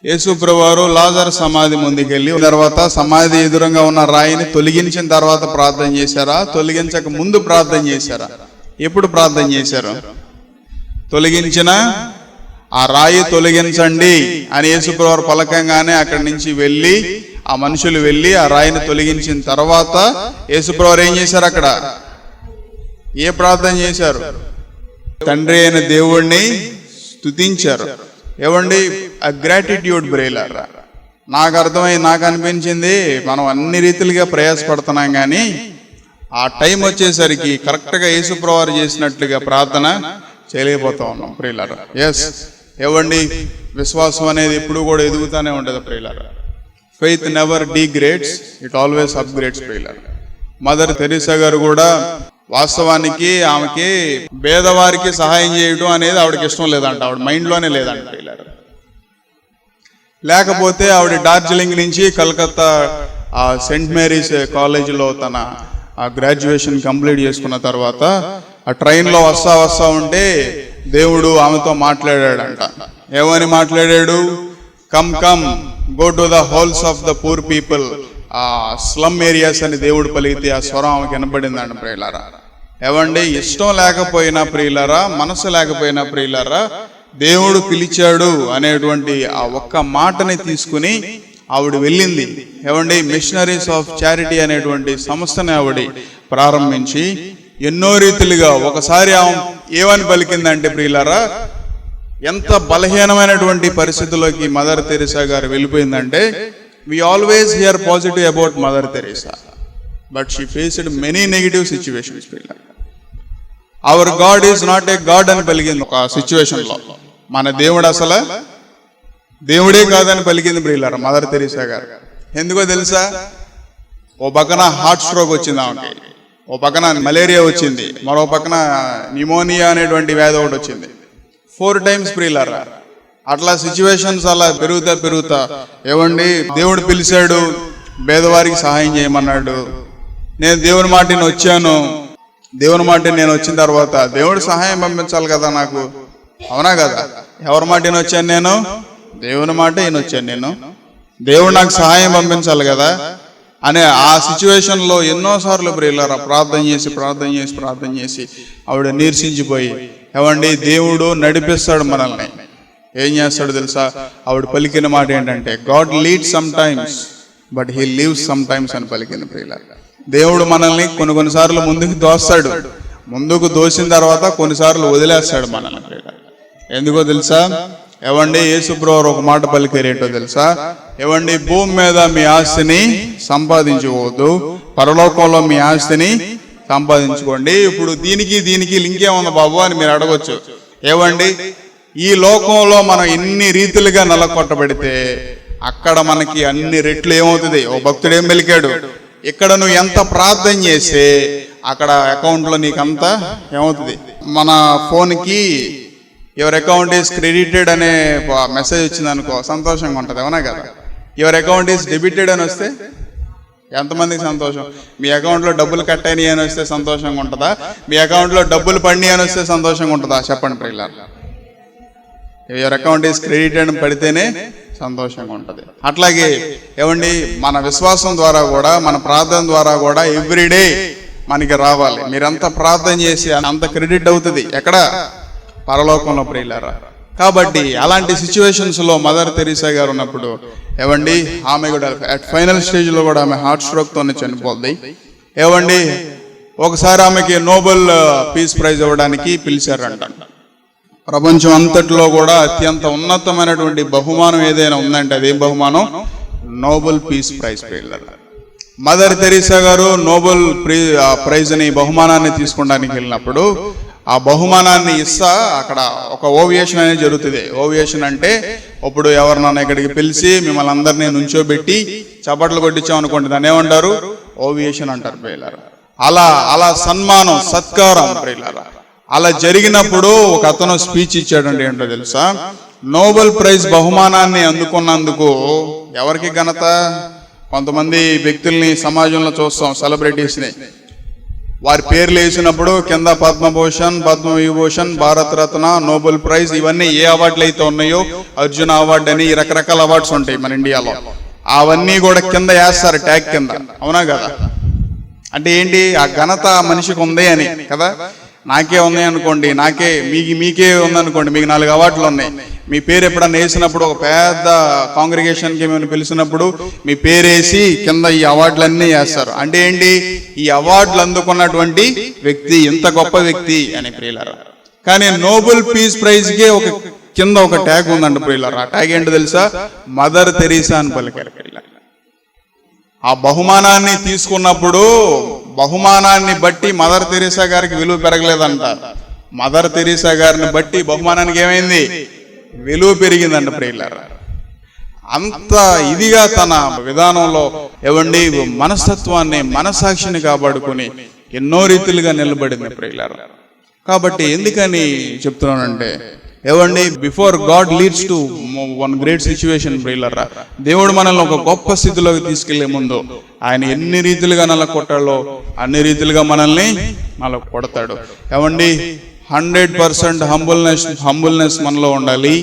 యేసుప్రభువారు లాజరు సమాధి ముందుకెళ్ళి తర్వాత సమాధి ఎదురుగా ఉన్న రాయిని తొలగించిన తర్వాత ప్రార్థన చేశారా, తొలగించక ముందు ప్రార్థన చేశారా? ఎప్పుడు ప్రార్థన చేశారు? తొలగించిన ఆ రాయి తొలగించండి అని యేసుప్రభువారు పలకంగానే అక్కడి నుంచి వెళ్ళి ఆ మనుషులు వెళ్ళి ఆ రాయిని తొలగించిన తర్వాత యేసుప్రభువారు ఏం చేశారు? అక్కడ ఏ ప్రార్థన చేశారు? తండ్రి అయిన దేవుణ్ణి స్తుతించారు. ఏవండి, ఆ గ్రాటిట్యూడ్ బ్రేలర్ నాకు నాకు అనిపించింది, మనం అన్ని రీతిలుగా ప్రయాసపడుతున్నాం కానీ ఆ టైం వచ్చేసరికి కరెక్ట్గా యేసుప్రభువారు చేసినట్లుగా ప్రార్థన చేయలేకపోతా ఉన్నాం ప్రియులారా. ఎస్, ఏవండి, విశ్వాసం అనేది ఎప్పుడు కూడా ఎదుగుతూనే ఉంటుంది ప్రియులారా. Faith never degrades, it always upgrades ప్రియులారా. మదర్ తెరీసా గారు కూడా వాస్తవానికి ఆమెకి పేదవారికి సహాయం చేయడం అనేది ఆవిడకి ఇష్టం లేదంట, ఆవిడ మైండ్లోనే లేదంట ప్రియులారా. లేకపోతే ఆవిడ డార్జిలింగ్ నుంచి కలకత్తా సెయింట్ మేరీస్ కాలేజీలో తన గ్రాడ్యుయేషన్ కంప్లీట్ చేసుకున్న తర్వాత ఆ ట్రైన్లో వస్తా ఉంటే దేవుడు ఆమెతో మాట్లాడాడంట. ఏమని మాట్లాడాడు? Come come go to the holes of the poor people, slum areas అని దేవుడు పలికితే ఆ స్వరం ఆమెకి వినపడిందండి ప్రియులారా. ఏవండి, ఇష్టం లేకపోయినా ప్రియులారా, మనసు లేకపోయినా ప్రియులారా, దేవుడు పిలిచాడు అనేటువంటి ఆ ఒక్క మాటని తీసుకుని ఆవిడ వెళ్ళింది. ఏవండి, మిషనరీస్ ఆఫ్ చారిటీ అనేటువంటి సంస్థని ఆవిడ ప్రారంభించి ఎన్నో రీతిలుగా ఒకసారి ఆమె ఏమని పలికిందంటే ప్రియులారా, ఎంత బలహీనమైనటువంటి పరిస్థితుల్లోకి మదర్ తెరీసా గారు వెళ్ళిపోయిందంటే, we always hear positive about Mother Teresa, but she faced many negative situations. Our God is not a God అని పలికింది ఒక సిచ్యువేషన్లో. మన దేవుడు అసలు దేవుడే కాదని పలికింది ప్రియులారా మదర్ తెరీసా గారు. ఎందుకో తెలుసా? ఓ పక్కన హార్ట్ స్ట్రోక్ వచ్చింది ఆమెకి, ఓ పక్కన మలేరియా వచ్చింది, మరో పక్కన న్యూమోనియా అనేటువంటి వ్యాధి ఒకటి వచ్చింది. 4 times ప్రియులారా. అట్లా సిచ్యువేషన్స్ అలా పెరుగుతా ఏవండి, దేవుడు పిలిచాడు, పేదవారికి సహాయం చేయమన్నాడు. నేను దేవుని మాట నేను వచ్చాను, దేవుని మాట నేను వచ్చిన తర్వాత దేవుడు సహాయం పంపించాలి కదా నాకు, అవునా కదా? ఎవరి మాట నేను వచ్చాను? నేను దేవుని మాట నేను వచ్చాను, నేను దేవుడు నాకు సహాయం పంపించాలి కదా అనే ఆ సిచ్యువేషన్లో ఎన్నోసార్లు ప్రియులారా ప్రార్థన చేసి ఆవిడ నీరసించిపోయి, ఏవండి, దేవుడు నడిపిస్తాడు మనల్ని. ఏం చేస్తాడు తెలుసా? ఆవిడ పలికిన మాట ఏంటంటే, God leads some times but he leaves some times అని పలికింది ప్రియులారా. దేవుడు మనల్ని కొన్నిసార్లు ముందుకు దోస్తాడు, ముందుకు దోసిన తర్వాత కొన్నిసార్లు వదిలేస్తాడు మనల్ని ప్రియులారా. ఎందుకో తెలుసా? ఏవండి, యేసుప్రభువారు ఒక మాట పలికేరేంటో తెలుసా? ఏవండి, భూమి మీద మీ ఆస్తిని సంపాదించుకోవద్దు, పరలోకంలో మీ ఆస్తిని సంపాదించుకోండి. ఇప్పుడు దీనికి లింక్ ఏముంది బాబు అని మీరు అడగొచ్చు. ఏవండి, ఈ లోకంలో మనం ఎన్ని రీతిలుగా నలకొట్టబడితే అక్కడ మనకి అన్ని రెట్లు ఏమవుతుంది? ఓ భక్తుడు ఏం పలికాడు? ఇక్కడ నువ్వు ఎంత ప్రార్థన చేస్తే అక్కడ అకౌంట్లో నీకంతా ఏమవుతుంది? మన ఫోన్కి యువర్ అకౌంట్ ఈస్ క్రెడిటెడ్ అనే మెసేజ్ వచ్చింది అనుకో, సంతోషంగా ఉంటుంది, అవునా కదా? యువర్ అకౌంట్ ఈస్ డెబిటెడ్ అని వస్తే ఎంతమందికి సంతోషం? మీ అకౌంట్లో డబ్బులు కట్ అయినాయి అని వస్తే సంతోషంగా ఉంటుందా? మీ అకౌంట్లో డబ్బులు పడినాయి అని వస్తే సంతోషంగా ఉంటుందా? చెప్పండి ప్రియులారా. యువర్ అకౌంట్ ఈస్ క్రెడిటెడ్ పడితేనే సంతోషంగా ఉంటుంది. అట్లాగే ఏమండి, మన విశ్వాసం ద్వారా కూడా, మన ప్రార్థన ద్వారా కూడా ఎవ్రీడే మనకి రావాలి. మీరంతా ప్రార్థన చేసి అంత క్రెడిట్ అవుతుంది ఎక్కడ? పరలోకంలో ప్రియులారా. కాబట్టి అలాంటి సిచ్యువేషన్స్లో మదర్ తెరీసా గారు ఉన్నప్పుడు ఏవండి, ఆమె కూడా అట్ ఫైనల్ స్టేజ్లో కూడా ఆమె హార్ట్ స్ట్రోక్తోనే చనిపోద్ది. ఏవండి, ఒకసారి ఆమెకి నోబెల్ పీస్ ప్రైజ్ ఇవ్వడానికి పిలిచారంట. ప్రపంచం అంతట్లో కూడా అత్యంత ఉన్నతమైనటువంటి బహుమానం ఏదైనా ఉందంటే అదేం బహుమానం? నోబెల్ పీస్ ప్రైజ్ ప్రియులారా. మదర్ తెరీసా గారు నోబెల్ ప్రైజ్ని బహుమానాన్ని తీసుకోవడానికి వెళ్ళినప్పుడు ఆ బహుమానాన్ని అక్కడ ఒక ఓవియేషన్ అనేది జరుగుతుంది. ఓవియేషన్ అంటే ఇప్పుడు ఎవరినన్నా ఇక్కడికి పిలిచి మిమ్మల్ని అందరినీ నుంచోబెట్టి చప్పట్లు కొట్టించామనుకోండి, దాన్ని ఏమంటారు? ఓవియేషన్ అంటారు ప్రియులారా. అలా సన్మానం, సత్కారం ప్రియులారా. అలా జరిగినప్పుడు ఒక అతను స్పీచ్ ఇచ్చాడంటే ఏంటో తెలుసా? నోబెల్ ప్రైజ్ బహుమానాన్ని అందుకున్నందుకు ఎవరికి ఘనత? కొంతమంది వ్యక్తుల్ని సమాజంలో చూస్తాం, సెలబ్రిటీస్ని. వారి పేర్లు వేసినప్పుడు కింద పద్మభూషణ్, పద్మవిభూషణ్, భారత రత్న, నోబెల్ ప్రైజ్, ఇవన్నీ ఏ అవార్డులు అయితే ఉన్నాయో, అర్జున అవార్డు అని రకరకాల అవార్డ్స్ ఉంటాయి మన ఇండియాలో, అవన్నీ కూడా కింద వేస్తారు ట్యాగ్ కింద. అవునా కదా? అంటే ఏంటి, ఆ ఘనత మనిషికి ఉంది అని కదా. నాకే ఉన్నాయి అనుకోండి, మీకే ఉందనుకోండి, మీకు 4 అవార్డులు ఉన్నాయి, మీ పేరు ఎప్పుడన్నా వేసినప్పుడు ఒక పెద్ద కాంగ్రిగేషన్కి మేము పిలిచినప్పుడు మీ పేరు వేసి కింద ఈ అవార్డులన్నీ వేస్తారు. అంటే ఏంటి, ఈ అవార్డులు అందుకున్నటువంటి వ్యక్తి ఇంత గొప్ప వ్యక్తి అని ప్రియులారా. కానీ నోబెల్ పీస్ ప్రైజ్కే కింద ఒక ట్యాగ్ ఉందండి ప్రియులారా. ఆ ట్యాగ్ ఏంటో తెలుసా? మదర్ తెరీసా అని పలికారు ప్రియులారా. ఆ బహుమానాన్ని తీసుకున్నప్పుడు బహుమానాన్ని బట్టి మదర్ తెరీసా గారికి విలువ పెరగలేదంట. మదర్ తెరీసా గారిని బట్టి బహుమానానికి ఏమైంది? విలువ పెరిగిందంట ప్రియులారా. అంత ఇదిగా తన విధానంలో ఏవండి మనస్తత్వాన్ని, మనసాక్షిని కాపాడుకుని ఎన్నో రీతిలుగా నిలబడింది ప్రియులారా. కాబట్టి ఎందుకని చెప్తున్నానంటే, ఏవండి before God leads to one great situation ప్రియులారా, దేవుడు మనల్ని ఒక గొప్ప స్థితిలోకి తీసుకెళ్లే ముందు ఆయన ఎన్ని రీతిలుగా నల్ల కొట్టాలో అన్ని రీతిలుగా మనల్ని కొడతాడు. ఏవండి 100% హంబుల్నెస్ మనలో ఉండాలి.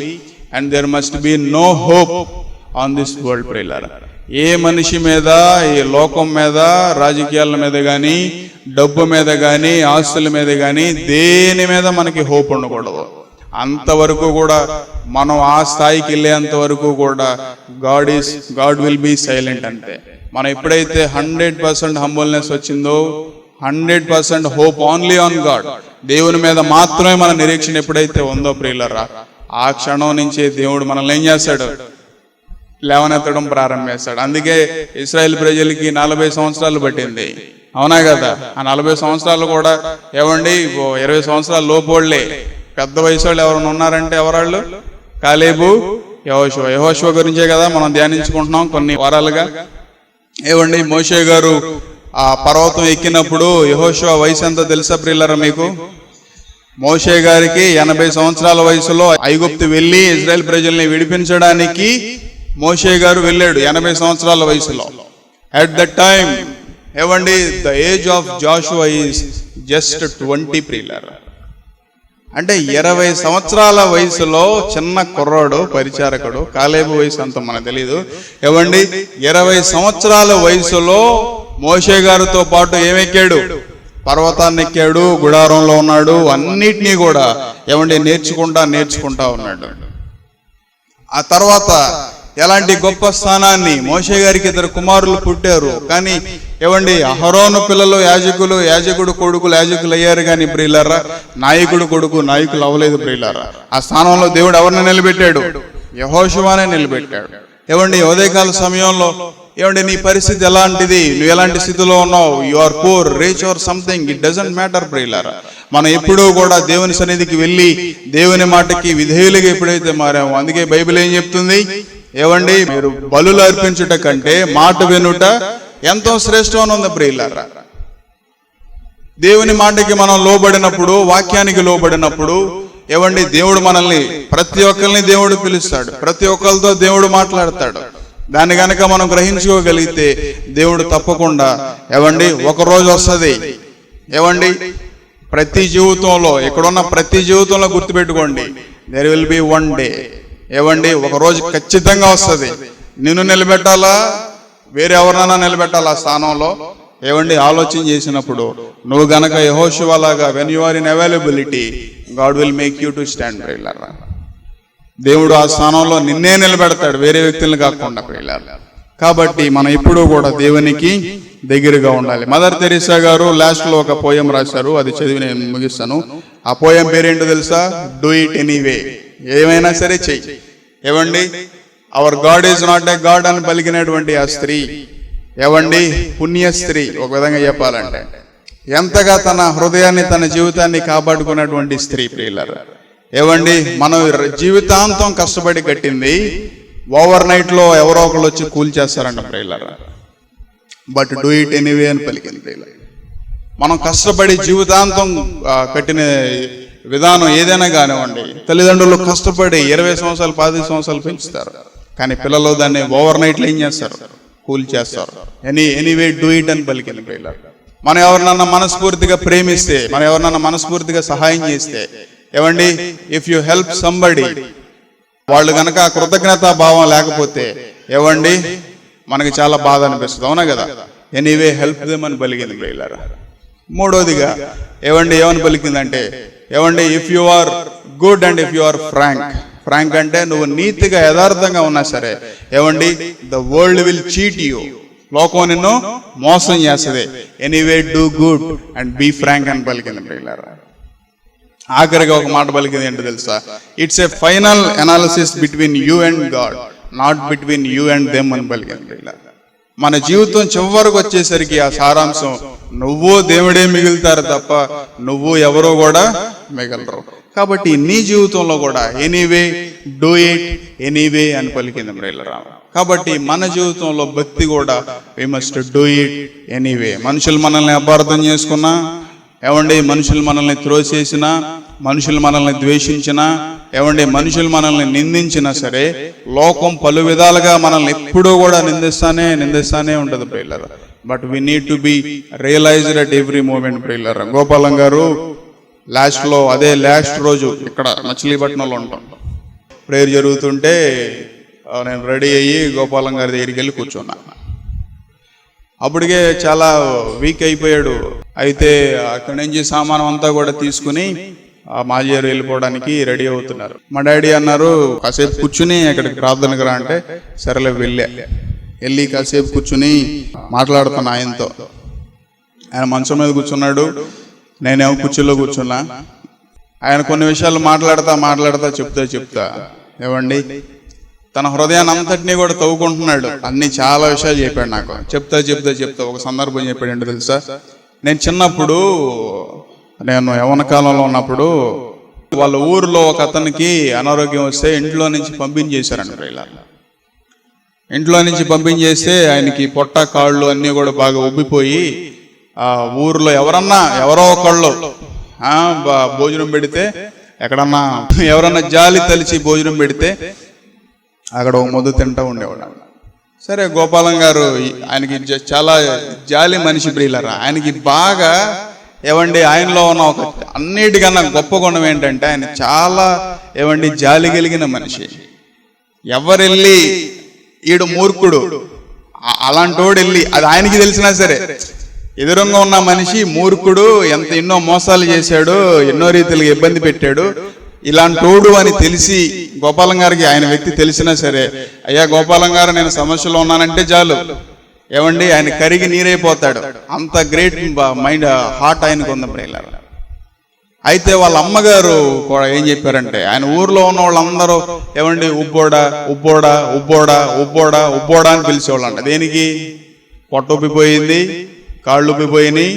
And there must be no hope on this world ప్రియులారా. ఏ మనిషి మీద, ఏ లోకం మీద, రాజకీయాల మీద కానీ, డబ్బు మీద కానీ, ఆస్తుల మీద కానీ, దేని మీద మనకి హోప్ ఉండకూడదు. అంతవరకు కూడా మనం ఆ స్థాయికి వెళ్ళేంత వరకు కూడా గాడ్ విల్ బీ సైలెంట్. అంతే. మనం ఎప్పుడైతే 100% హంబుల్నెస్ వచ్చిందో, 100% హోప్ ఓన్లీ ఆన్ గాడ్, దేవుని మీద మాత్రమే మన నిరీక్షణ ఎప్పుడైతే ఉందో ప్రియులారా, ఆ క్షణం నుంచే దేవుడు మనల్ని ఏం చేస్తాడు? లేవనెత్తడం ప్రారంభిస్తాడు. అందుకే ఇశ్రాయేల్ ప్రజలకి 40 సంవత్సరాలు పట్టింది. అవునా కదా? ఆ 40 సంవత్సరాలు కూడా ఏవండి 20 సంవత్సరాల లోపోళ్లే. పెద్ద వయసు వాళ్ళు ఎవరైనా ఉన్నారంటే ఎవరాళ్ళు? కాలేబు, యెహోషువ. యెహోషువ గురించే కదా మనం ధ్యానించుకుంటున్నాం కొన్ని వారాలుగా. ఏవండి మోషే గారు ఆ పర్వతం ఎక్కినప్పుడు యెహోషువ వయసు ఎంత తెలుసా ప్రియులారా మీకు? మోషే గారికి 80 సంవత్సరాల వయసులో ఐగుప్తు వెళ్ళి ఇజ్రాయెల్ ప్రజల్ని విడిపించడానికి మోషే గారు వెళ్ళాడు 80 సంవత్సరాల వయసులో. అట్ ద టైమ్ ఏవండి the age of Jashuva is just 20 ప్రియులారా. అంటే 20 సంవత్సరాల వయసులో చిన్న కుర్రాడు పరిచారకుడు. కాలేబు వయసు అంత మనకు తెలీదు. ఏవండి 20 సంవత్సరాల వయసులో మోషే గారితో పాటు ఏమెక్కాడు? పర్వతాన్ని ఎక్కాడు, గుడారంలో ఉన్నాడు, అన్నిటినీ కూడా ఏమండి నేర్చుకుంటా ఉన్నాడు. ఆ తర్వాత ఎలాంటి గొప్ప స్థానాన్ని, మోషే గారికి 2 కుమారులు పుట్టారు. కానీ ఏవండి అహరోను పిల్లలు యాజకుడు కొడుకులు యాజకులు అయ్యారు. కానీ ప్రియులారా నాయకుడు కొడుకు నాయకులు అవ్వలేదు ప్రియులారా. ఆ స్థానంలో దేవుడు ఎవరిని నిలబెట్టాడు? యెహోషువనే నిలబెట్టాడు. ఏవండి ఉదయకాల సమయంలో ఏమండి నీ పరిస్థితి ఎలాంటిది, నువ్వు ఎలాంటి స్థితిలో ఉన్నావు, you are poor, rich or something, it doesn't matter ప్రియులారా. మనం ఎప్పుడూ కూడా దేవుని సన్నిధికి వెళ్ళి దేవుని మాటకి విధేయులుగా ఎప్పుడైతే మారామో, అందుకే బైబిల్ ఏం చెప్తుంది? ఏవండి మీరు బలులు అర్పించుట కంటే మాట వినుట ఎంతో శ్రేష్టం అని ఉంది ప్రియులారా. దేవుని మాటకి మనం లోబడినప్పుడు, వాక్యానికి లోబడినప్పుడు ఏవండి దేవుడు మనల్ని, ప్రతి ఒక్కరిని దేవుడు పిలుస్తాడు, ప్రతి ఒక్కరితో దేవుడు మాట్లాడతాడు. దాన్ని కనుక మనం గ్రహించుకోగలిగితే దేవుడు తప్పకుండా ఏవండి ఒక రోజు వస్తుంది. ఏవండి ప్రతి జీవితంలో, ఎక్కడున్న ప్రతి జీవితంలో గుర్తుపెట్టుకోండి, there will be one day. ఏవండి ఒక రోజు ఖచ్చితంగా వస్తుంది. నిన్ను నిలబెట్టాలా, వేరే ఎవరినైనా నిలబెట్టాలా స్థానంలో? ఏవండి ఆలోచన చేసినప్పుడు నువ్వు గనక యెహోషువ లాగా when you are in availability, God will make you to stand ప్రియులారా. దేవుడు ఆ స్థానంలో నిన్నే నిలబెడతాడు, వేరే వ్యక్తులను కాకుండా ప్రియులారా. కాబట్టి మనం ఎప్పుడూ కూడా దేవునికి దగ్గరగా ఉండాలి. మదర్ తెరీసా గారు లాస్ట్ లో ఒక పోయం రాశారు, అది చదివి నేను ముగిస్తాను. ఆ పోయం పేరేంటో తెలుసా? Do it anyway. ఏమైనా సరే చెయ్యి. ఏవండి hour God is not a God అని పలికినటువంటి ఆ స్త్రీ ఏవండి పుణ్య స్త్రీ. ఒక విధంగా చెప్పాలంటే ఎంతగా తన హృదయాన్ని, తన జీవితాన్ని కాపాడుకున్నటువంటి స్త్రీ ప్రియులారా. ఏవండి మనం జీవితాంతం కష్టపడి కట్టింది ఓవర్ నైట్ లో ఎవరో ఒకళ్ళు వచ్చి కూల్చేస్తారంట ప్రియులారా. బట్ డూ ఇట్ ఎనీవే అని పలికింది ప్రియులారా. మనం కష్టపడి జీవితాంతం కట్టిన విధానం ఏదైనా కానివ్వండి, తల్లిదండ్రులు కష్టపడి 20 సంవత్సరాలు 10 సంవత్సరాలు పెంచుతారు. కానీ పిల్లలు దాన్ని ఓవర్ నైట్లో ఏం చేస్తారు? కూల్ చేస్తారు. ఎనీవే డూ ఇట్ అని పలికింది ప్రియులారా. మనం ఎవరినన్నా మనస్ఫూర్తిగా ప్రేమిస్తే, మనం ఎవరినన్నా మనస్ఫూర్తిగా సహాయం చేస్తే, ఏమండి, ఇఫ్ యు హెల్ప్ సంబడి, వాళ్ళు కనుక కృతజ్ఞతా భావం లేకపోతే ఏమండి మనకి చాలా బాధ అనిపిస్తుంది, అవునా కదా? ఎనీవే హెల్ప్ దెమ్ అని పలికింది ప్రియులారా. మూడోదిగా ఏమని పలికిందంటే, ఏమండి, if you are good and if you are frank అంటే నువ్వు నీతిగా యథార్థంగా ఉన్నా సరే, ఏమండి, the world will cheat you, లోకం నిన్ను మోసం చేస్తుంది. Anyway do good and be frank అని పలికింది ప్రియులారా. ఆఖరిగా ఒక మాట పలికింది ఏంటో తెలుసా? It's a final analysis between you and God, not between you and them అని పలికింది ప్రియులారా. మన జీవితం చివరికి వచ్చేసరికి ఆ సారాంశం, నువ్వు దేవుడే మిగులుతారు తప్ప నువ్వు ఎవరో కూడా మిగలరు. కాబట్టి నీ జీవితంలో కూడా ఎనీవే డూ ఇట్ ఎనీవే అని పలికింది ప్రియులారా. కాబట్టి మన జీవితంలో భక్తి కూడా we must do it anyway. మనుషులు మనల్ని అపార్థం చేసుకున్నా, ఏమండి, మనుషులు మనల్ని త్రోసేసినా, మనుషులు మనల్ని ద్వేషించినా, ఏమండి, మనుషులు మనల్ని నిందించినా సరే, లోకం పలు విధాలుగా మనల్ని ఎప్పుడూ కూడా నిందిస్తానే ఉంటుంది ప్రియులారా. But we need to be realized at every moment ప్రియులారా. గోపాలం గారు లాస్ట్ రోజు ఇక్కడ మచిలీపట్నంలో ఉంటాం, ప్రేయర్ జరుగుతుంటే నేను రెడీ అయ్యి గోపాలం గారి దగ్గరికి వెళ్ళి కూర్చున్నా. అప్పటికే చాలా వీక్ అయిపోయాడు. అయితే అక్కడి నుంచి సామానం అంతా కూడా తీసుకుని మాజీగారు వెళ్ళిపోవడానికి రెడీ అవుతున్నారు. మా డాడీ అన్నారు, కాసేపు కూర్చుని అక్కడికి ప్రార్థనకు రా అంటే, సరేలే వెళ్ళి కాసేపు కూర్చుని మాట్లాడుతున్నా ఆయనతో. ఆయన మంచం మీద కూర్చున్నాడు, నేనేమో కుర్చీలో కూర్చున్నా. ఆయన కొన్ని విషయాలు మాట్లాడతా చెప్తా ఏమండి, తన హృదయాన్ని అంతటినీ కూడా తవ్వుకుంటున్నాడు. అన్ని చాలా విషయాలు చెప్పాడు నాకు. చెప్తా ఒక సందర్భం చెప్పాడు ఏంటో తెలుసా? నేను చిన్నప్పుడు, నేను యవ్వన కాలంలో ఉన్నప్పుడు వాళ్ళ ఊరిలో ఒక అతనికి అనారోగ్యం వస్తే ఇంట్లో నుంచి పంపించేశారంట. ఇలా ఇంట్లో నుంచి పంపించేస్తే ఆయనకి పొట్ట కాళ్ళు అన్నీ కూడా బాగా ఉబ్బిపోయి, ఆ ఊరిలో ఎవరో ఒకళ్ళు భోజనం పెడితే, ఎక్కడన్నా ఎవరన్నా జాలి తలిచి భోజనం పెడితే అక్కడ ఒక ముద్ద తింటూ ఉండేవాడు. సరే, గోపాలం గారు ఆయనకి చాలా జాలి మనిషి ప్రియులారా. ఆయనకి బాగా ఏమండి, ఆయనలో ఉన్న ఒక అన్నిటికన్నా గొప్ప గుణం ఏంటంటే, ఆయన చాలా ఏమండి జాలి కలిగిన మనిషి. ఎవరెళ్ళి ఈడు మూర్ఖుడు అలాంటోడు వెళ్ళి, అది ఆయనకి తెలిసినా సరే, ఎదురుగా ఉన్న మనిషి మూర్ఖుడు, ఎన్నో మోసాలు చేశాడు, ఎన్నో రీతిలుగా ఇబ్బంది పెట్టాడు, ఇలాంటోడు అని తెలిసి గోపాలం గారికి ఆయన వ్యక్తి తెలిసినా సరే, అయ్యా గోపాలం గారు నేను సమస్యలో ఉన్నానంటే చాలు, ఏమండి, ఆయన కరిగి నీరైపోతాడు. అంత గ్రేట్ మైండ్, హార్ట్ ఆయనకు ఉంది ప్రియులారా. అయితే వాళ్ళ అమ్మగారు కూడా ఏం చెప్పారంటే, ఆయన ఊర్లో ఉన్న వాళ్ళందరూ ఏమండి ఉబ్బోడా అని పిలిచేవాళ్ళంట. దేనికి? పొట్ట ఉబ్బిపోయింది, కాళ్ళు ఉబ్బిపోయినాయి,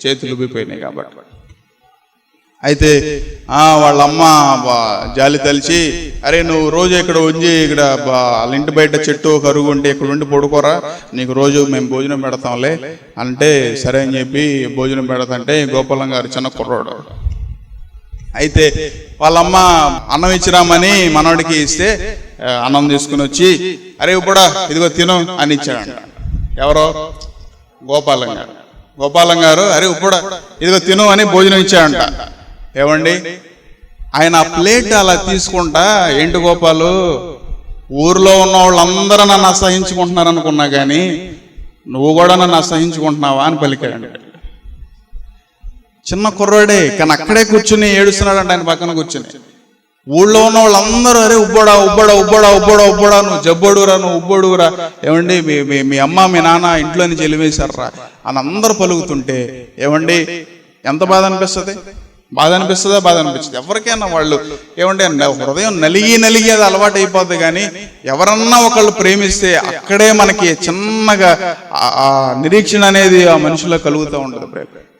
చేతులు ఉబ్బిపోయినాయి కాబట్టి. అయితే వాళ్ళమ్మ జాలి తలిచి, అరే నువ్వు రోజు ఇక్కడ ఉంచి, ఇక్కడ వాళ్ళ ఇంటి బయట చెట్టు కరుగు ఉంటే ఇక్కడ ఉండి పడుకోరా, నీకు రోజు మేము భోజనం పెడతాంలే అంటే, సరే అని చెప్పి భోజనం పెడతాంటే గోపాలం గారు చిన్న కుర్రోడు. అయితే వాళ్ళమ్మ అన్నం ఇచ్చిరామని మనవాడికి ఇస్తే, అన్నం తీసుకుని వచ్చి, అరే ఇప్పుడు ఇదిగో తిను అని ఇచ్చాడంట. ఎవరో? గోపాలం గారు అరే ఇప్పుడు ఇదిగో తిను అని భోజనం ఇచ్చాడంట. ఏమండి, ఆయన ఆ ప్లేట్ అలా తీసుకుంటా, ఏంటి గోపాలు, ఊర్లో ఉన్న వాళ్ళందరూ నన్ను అసహించుకుంటున్నారు అనుకున్నా కానీ నువ్వు కూడా నన్ను అసహించుకుంటున్నావా అని పలికాడండి. చిన్న కుర్రాడే, కానీ అక్కడే కూర్చుని ఏడుస్తున్నాడంట ఆయన పక్కన కూర్చుని. ఊళ్ళో ఉన్న వాళ్ళందరూ అరే ఉబ్బోడా నువ్వు జబ్బోడురా, నువ్వు ఉబ్బోడురా, ఏమండి మీ అమ్మ మీ నాన్న ఇంట్లో నుంచి వెలివేశారా అని అందరూ పలుకుతుంటే, ఏమండి ఎంత బాధ అనిపిస్తుంది? బాధ అనిపిస్తుంది. ఎవరికైనా వాళ్ళు ఏమంటే హృదయం నలిగి అది అలవాటు అయిపోద్ది. కానీ ఎవరన్నా ఒకళ్ళు ప్రేమిస్తే అక్కడే మనకి చిన్నగా ఆ నిరీక్షణ అనేది ఆ మనిషిలో కలుగుతూ ఉంటుంది.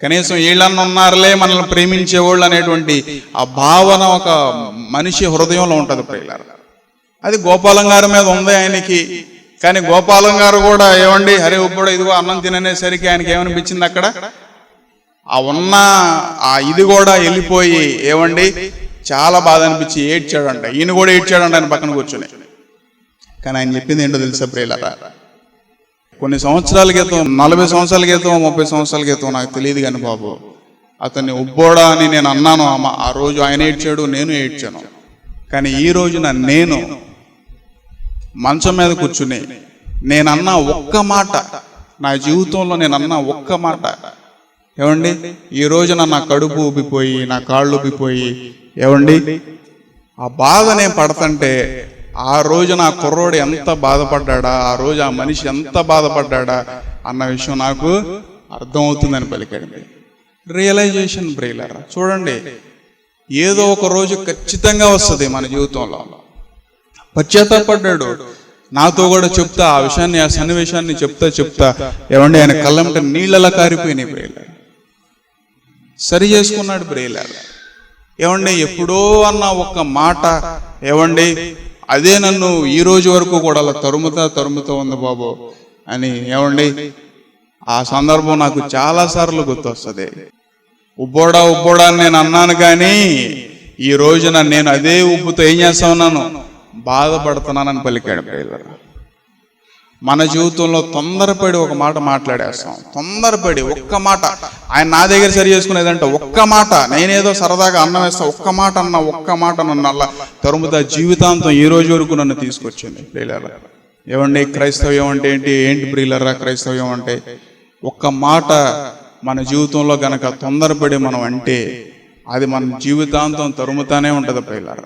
కనీసం వీళ్ళన్నా ఉన్నారులే మనల్ని ప్రేమించేవాళ్ళు అనేటువంటి ఆ భావన ఒక మనిషి హృదయంలో ఉంటుంది ప్రియులారా. అది గోపాలం గారి మీద ఉంది ఆయనకి. కానీ గోపాలం గారు కూడా ఏమండి, అరే ఇప్పుడు ఇదిగో అన్నం తిననేసరికి ఆయనకి ఏమనిపించింది, అక్కడ ఆ ఇది కూడా వెళ్ళిపోయి ఏమండి చాలా బాధ అనిపించి ఏడ్చాడంట. ఈయన కూడా ఏడ్చాడంట ఆయన పక్కన కూర్చొని. కానీ ఆయన చెప్పింది ఏంటో తెలుసా ప్రియులారా? కొన్ని సంవత్సరాల క్రితం, 40 సంవత్సరాల క్రితం, 30 సంవత్సరాల క్రితం నాకు తెలియదు కానీ బాబు, అతన్ని ఉబ్బోడా అని నేను అన్నాను. ఆ రోజు ఆయన ఏడ్చాడు, నేను ఏడ్చాను. కానీ ఈ రోజున నేను మంచం మీద కూర్చుని నేనన్నా ఒక్క మాట, నా జీవితంలో నేనన్నా ఒక్క మాట, ఏమండి ఈ రోజున నా కడుపు ఉబ్బిపోయి, నా కాళ్ళు ఉబ్బిపోయి, ఏమండి ఆ బాధ నేను పడతంటే ఆ రోజు నా కుర్రోడు ఎంత బాధపడ్డా, ఆ రోజు ఆ మనిషి ఎంత బాధపడ్డా అన్న విషయం నాకు అర్థమవుతుందని పలికాడు. రియలైజేషన్ బ్రెయిలర్. చూడండి, ఏదో ఒక రోజు ఖచ్చితంగా వస్తుంది మన జీవితంలో. పశ్చాత్తాపడ్డాడు, నాతో కూడా చెప్తా ఆ విషయాన్ని, ఆ సన్నివేశాన్ని చెప్తా ఏమండి ఆయన కళ్ళంట నీళ్ళలా కారిపోయినాయి బ్రెయిలర్. సరి చేసుకున్నాడు బ్రెయిలర్. ఏమండి ఎప్పుడో అన్న ఒక్క మాట, ఏమండి అదే నన్ను ఈ రోజు వరకు కూడా అలా తరుముతా ఉంది బాబు అని, ఏమండి ఆ సందర్భం నాకు చాలా సార్లు గుర్తొస్తుంది. ఉబ్బోడా అని నేను అన్నాను, కానీ ఈ రోజున నేను అదే ఉబ్బుతో ఏం చేస్తా ఉన్నాను, బాధపడుతున్నానని పలికాడు బ్రెయిలర్. మన జీవితంలో తొందరపడి ఒక మాట మాట్లాడేస్తాం, తొందరపడి ఒక్క మాట. ఆయన నా దగ్గర సరి చేసుకునేదంటే ఒక్క మాట, నేనేదో సరదాగా అన్నం వేస్తా, ఒక్క మాట నన్ను అలా తరుముతా జీవితాంతం ఈ రోజు వరకు నన్ను తీసుకొచ్చింది బ్రెయిలర్. ఏమండి క్రైస్తవ్యం అంటే ఏంటి బ్రెయిలర్? క్రైస్తవ్యం అంటే ఒక్క మాట మన జీవితంలో గనక తొందరపడి మనం అంటే అది మన జీవితాంతం తరుముతానే ఉంటుంది బ్రెయిలర్.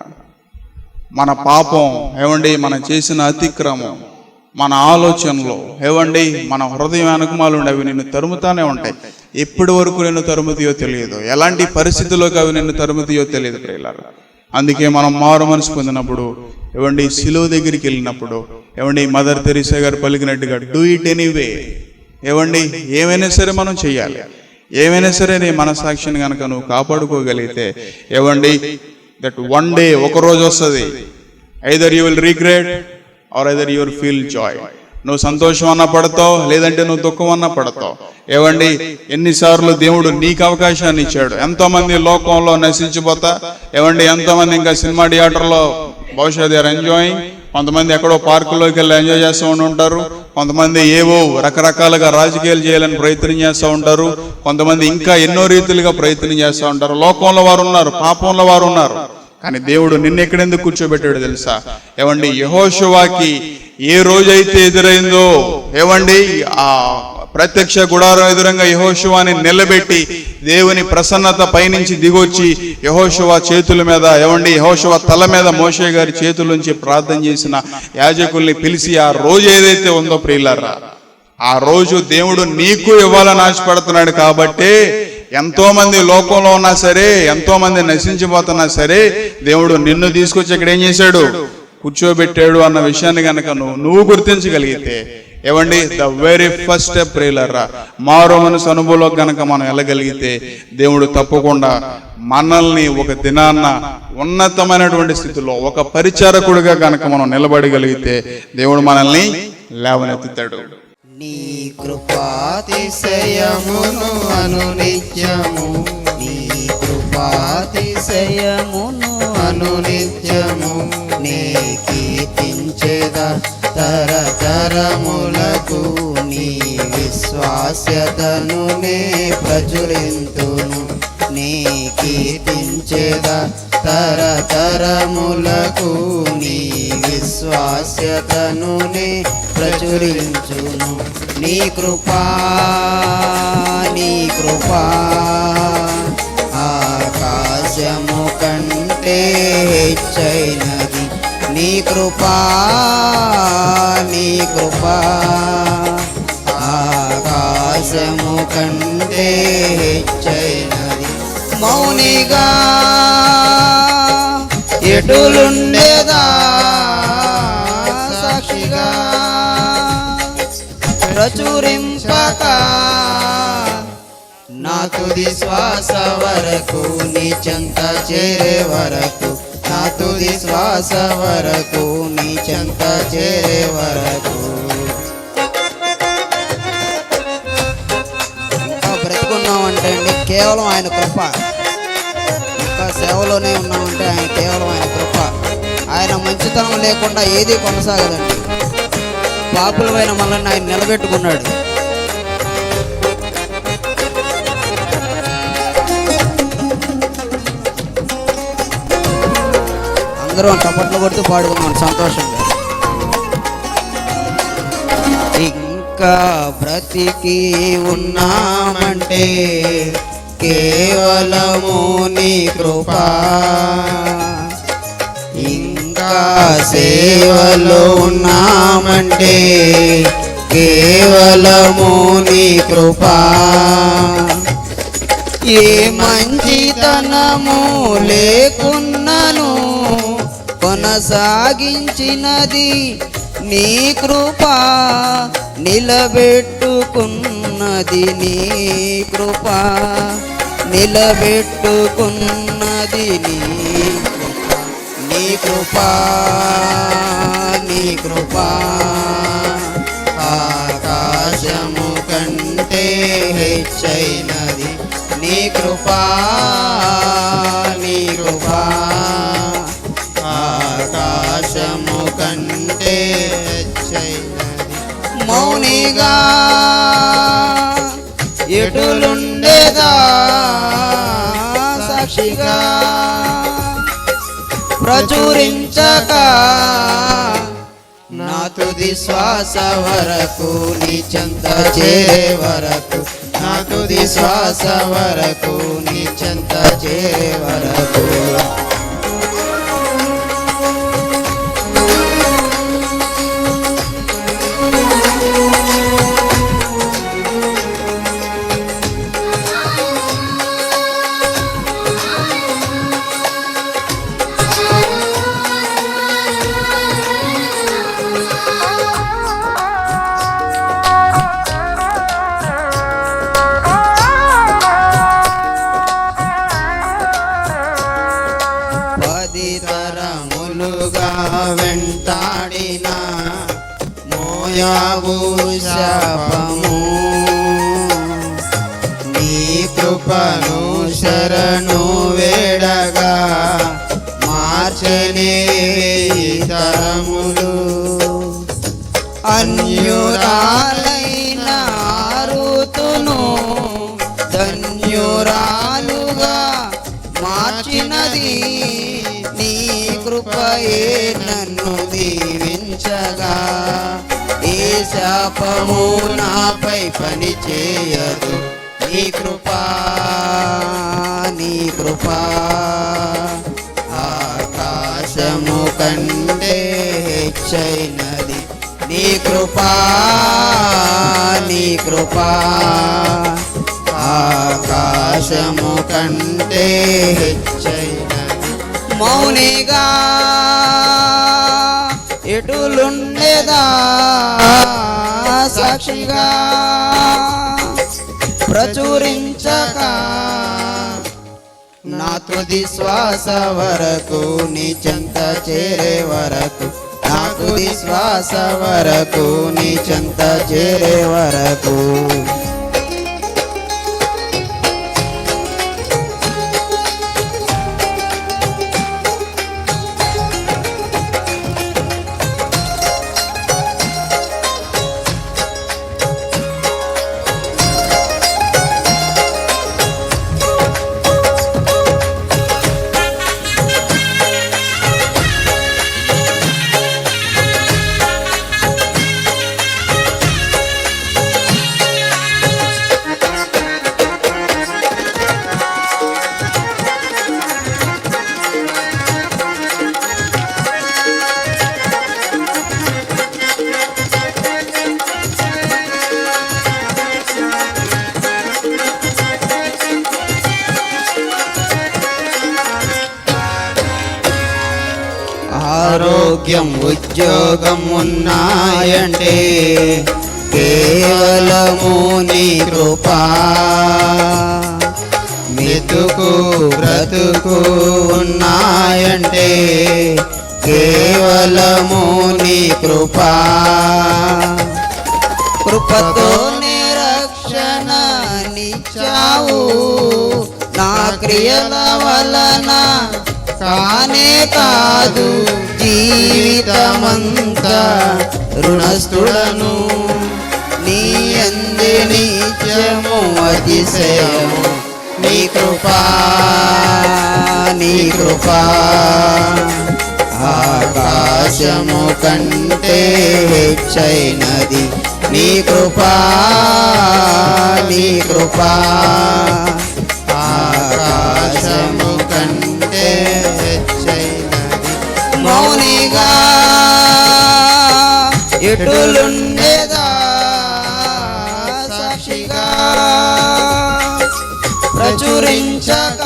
మన పాపం, ఏమండి మనం చేసిన అతిక్రమం, మన ఆలోచనలు, ఏవండి మన హృదయం వెనకమాలు ఉండి అవి నిన్ను తరుముతానే ఉంటాయి. ఎప్పటి వరకు నిన్ను తరుముతాయో తెలియదు, ఎలాంటి పరిస్థితుల్లోకి అవి నిన్ను తరుముతాయో తెలియదు ప్రియులార. అందుకే మనం మారు మనసు పొందినప్పుడు, ఏవండి సిలువ దగ్గరికి వెళ్ళినప్పుడు, ఏవండి మదర్ తెరీసా గారు పలికినట్టుగా డూ ఇట్ ఎనీవే. ఏవండి ఏమైనా సరే మనం చెయ్యాలి, ఏమైనా సరే నీ మనసాక్షిని కనుక నువ్వు కాపాడుకోగలిగితే, ఏవండి దట్ వన్ డే ఒక రోజు వస్తుంది, either you will regret or either you will feel joy. నువ్వు సంతోషం అన్నా పడతావు, లేదంటే నువ్వు దుఃఖం అన్నా పడతావు. ఏవండి ఎన్నిసార్లు దేవుడు నీకు అవకాశాన్ని ఇచ్చాడు. ఎంతో మంది లోకంలో నశించిపోతా, ఏవండి ఎంతో మంది ఇంకా సినిమా థియేటర్లో బహుశా దే ఆర్ ఎంజాయింగ్, కొంతమంది ఎక్కడో పార్కులోకి వెళ్ళి ఎంజాయ్ చేస్తూ ఉంటారు, కొంతమంది ఏవో రకరకాలుగా రాజకీయాలు చేయాలని ప్రయత్నం చేస్తూ ఉంటారు, కొంతమంది ఇంకా ఎన్నో రీతిలుగా ప్రయత్నం చేస్తూ ఉంటారు. లోకంలో వారు ఉన్నారు, పాపంలో వారు ఉన్నారు. కానీ దేవుడు నిన్నెక్కడెందుకు కూర్చోబెట్టాడు తెలుసా? ఏవండి యెహోషువాకి ఏ రోజైతే ఎదురైందో, ఏవండి ఆ ప్రత్యక్ష గుడారం ఎదురంగా యెహోషువాని నిలబెట్టి దేవుని ప్రసన్నత పైనుంచి దిగొచ్చి యెహోషువ చేతుల మీద, ఏవండి యెహోషువ తల మీద మోషే గారి చేతుల నుంచి ప్రార్థన చేసిన యాజకుల్ని పిలిచి ఆ రోజు ఏదైతే ఉందో ప్రియులారా, ఆ రోజు దేవుడు నీకు ఇవ్వాలని ఆశపడుతున్నాడు. కాబట్టి ఎంతో మంది లోకంలో ఉన్నా సరే, ఎంతో మంది నశించిపోతున్నా సరే, దేవుడు నిన్ను తీసుకొచ్చి ఇక్కడ ఏం చేశాడు, కూర్చోబెట్టాడు అన్న విషయాన్ని కనుక నువ్వు గుర్తించగలిగితే, ఏవండి ద వెరీ ఫస్ట్ స్టెప్ ప్రియులారా, మారో మనసు అనుభవంలో కనుక మనం వెళ్ళగలిగితే, దేవుడు తప్పకుండా మనల్ని ఒక దినాన్న ఉన్నతమైనటువంటి స్థితిలో ఒక పరిచారకుడిగా కనుక మనం నిలబడగలిగితే దేవుడు మనల్ని లేవనెత్తుతాడు. నీ కృపాతిశయమును అనునిత్యము, నీ కృపాతిశయమును అనునిత్యము నే కీర్తించెదా తరతరములకు, నీ విశ్వాస్యతను నే ప్రచురింతును. నీ కీర్తించెదా తరతరములకు, నీ విశ్వాస్యతను నే ప్రచురించును. నీ కృపా ఆకాశము కంటే హెచ్చైనది. నీ కృపా ఆకాశము కంటే హెచ్చైనది. మౌనిగా ఎటులుండేదా సాక్షిగా ప్రచురింపక, నా తుది శ్వాస వరకు నీ చెంత చేరే వరకు, నా తుది శ్వాస వరకు నీ చెంత చేరే వరకు. ఇంకా బ్రతుకున్నామంటే అండి కేవలం ఆయన కృప. ఇంకా సేవలోనే ఉన్నామంటే ఆయన కేవలం ఆయన కృప. ఆయన మంచితనం లేకుండా ఏది కొనసాగదండి. పాపులమైన మనల్ని ఆయన నిలబెట్టుకున్నాడు. అందరం చప్పట్లు కొడుతూ పాడుకున్నాం సంతోషంగా. ఇంకా బ్రతికి ఉన్నామంటే కేవలము నీ కృపా, ఇంకా సేవలో ఉన్నామంటే కేవలము నీ కృపా. ఏ మంచితనము లేకున్నను కొనసాగించినది నీ కృపా, నిలబెట్టుకున్నది నీ కృపా, నిలబెట్టుకున్నది నీ కృపా, నీ కృపా. ఆకాశము కంటే హెచ్చైనది నీ కృపా, నీ కృపా. ఆకాశము కంటే హెచ్చైనది. మౌనిగా ఎటులుండేదా సాక్షిగా ప్రచురించక నా తుది శ్వాస వరకు నీ చెంత చేరే వరకు, నా తుది శ్వాస వరకు నీ చెంత చేరే వరకు. తరములుగా వెంటాడిన మోయాబు శాపము, నీ కృపను శరణు వేడగా మార్చనే తరములు. అన్యురాలైన ఋతును ధన్యురాలుగా మార్చినది నీ కృపయే నన్ను దీవించగా. ఏ శాపము నాపై పని చేయదు నీ కృపా, నీ కృపా. ఆకాశము కంటే హెచ్చైనది నీ కృపా, నీ కృపా. ఆకాశము కంటే హెచ్చైనది. మౌనిగా ఎటులుండేదా సాక్షిగా ప్రచురించక నా తుది శ్వాస వరకు నీ చెంత చేరే వరకు, నా తుది శ్వాస వరకు నీ చెంత చేరే వరకు. ఆరోగ్యం ఉద్యోగం ఉన్నాయంటే కేవలము నీ కృపా. మెతుకు బ్రతుకు ఉన్నాయంటే కేవలము నీ కృపా. కృపతోనే రక్షణ నిచ్చావు, నా క్రియల వలన కానే కాదు జీవితమంతా రుణస్థుడను నీ యందే నిత్యము అతిశయము నీ కృపా నీ కృపా ఆకాశము కంటే హెచ్చైనది నీ కృపా నీ కృపా ఆకాశము కంటే హెచ్చైనది మౌనిగా ఎటులుండేదా సాక్షిగా ప్రచురించక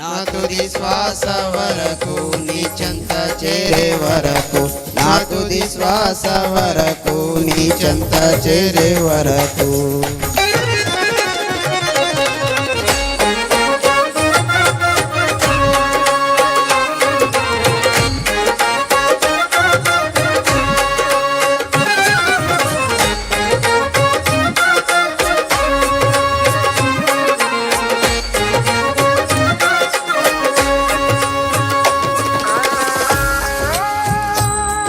నా తుది శ్వాస వరకు నీ చెంత చేరే వరకు నా తుది శ్వాస వరకు నీ చెంత చేరే వరకు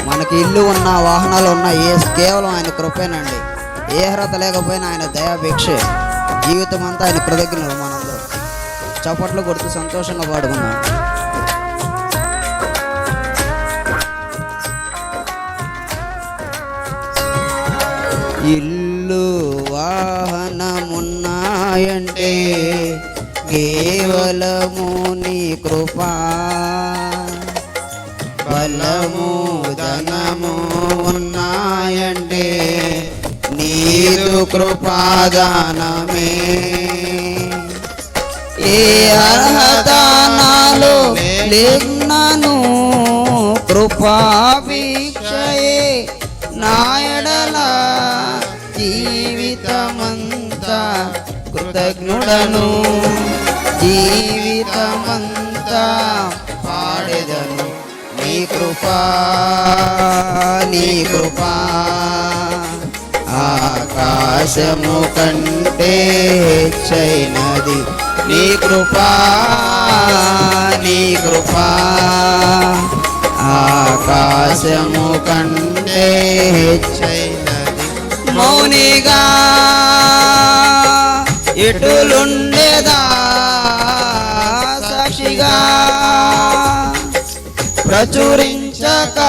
మనకి ఇల్లు ఉన్న వాహనాలు ఉన్న కేవలం ఆయన కృపేనండి. ఏ అర్హత లేకపోయినా ఆయన దయాభిక్షే. జీవితం అంతా ఆయన కృతజ్ఞులు. మనందరూ చప్పట్లు కొడుతూ సంతోషంగా పాడుకున్నాం. ఇల్లు వాహనమున్నాయంటే కేవలము నీ కృపా, బలము ధనము ఉన్నాయంటే నీదు కృపాదానమే. ఏ అర్హత నాలో లేనను కృపాభిక్షయే నాయడల జీవితమంతా కృతజ్ఞుడను జీవితమంతా పాడెదను నీ కృపా నీ కృపా ఆకాశము కంటే హెచ్చైనది నీ కృపా నీ కృపా ఆకాశము కంటే హెచ్చైనది. మౌనిగా ఎటులుండేదా సాక్షిగా ప్రచురించక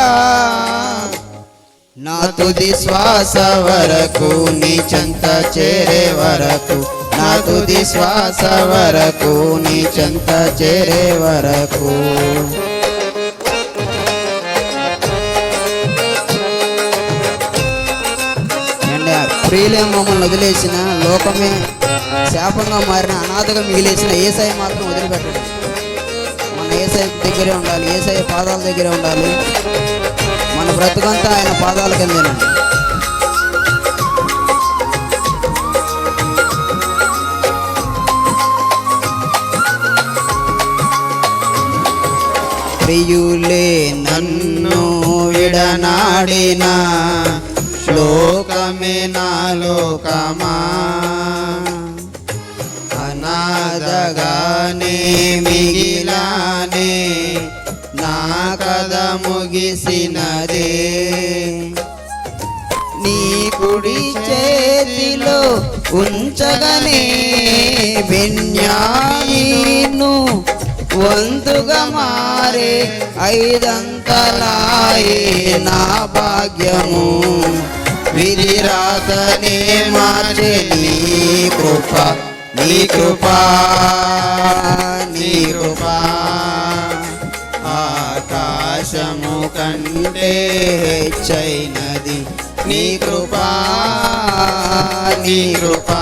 నా తుది శ్వాస వరకు నీ చెంత చేరే వరకు నా తుది శ్వాస వరకు నీ చెంత చేరే వరకు. ప్రియులే మమ్మల్ని వదిలేసిన, లోకమే శాపంగా మారిన, అనాథగా మిగిలేసిన యేసయ్య మాత్రం వదిలిపెట్టడు. మన యేసయ్య దగ్గరే ఉండాలి, యేసయ్య పాదాల దగ్గరే ఉండాలి. మన బ్రతుకంతా ఆయన పాదాల కిందేనండి. ప్రియులే నన్ను విడనాడిన లోకమే నా లోకమా, అనాథగానే మిగిలానే నా కథ ముగిసినదే. నీ కుడి చేతిలో ఉంచగనే బెన్యామీను వంతుగా మారే ఐదంతలాయే నా భాగ్యము. విధి రాతనే మార్చే నీ కృప నీ కృపా నీ కృపా ఆకాశము కంటే హెచ్చైనది నీ కృపా నీ కృపా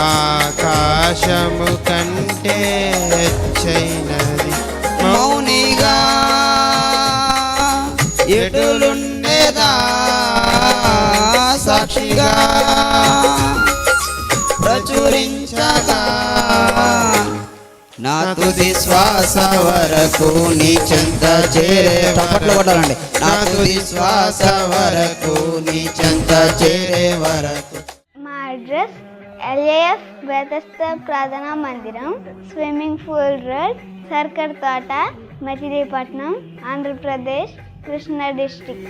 ఆకాశము కంటే హెచ్చైనది. మౌనిగా ఎటులుండేదా సాక్షిగా ప్రచురించగా నా తుది శ్వాస వరకు నీ చెంత చేరే. చప్పట్లు కొట్టాలండి. నా తుది శ్వాస వరకు నీ చెంత చేరే వరకు. మా అడ్రస్ LAF బెతెస్దా ప్రార్థనా మందిరం, స్విమ్మింగ్ పూల్ రోడ్, సర్కర్ తోట, మచిలీపట్నం, ఆంధ్రప్రదేశ్, కృష్ణా డిస్టిక్.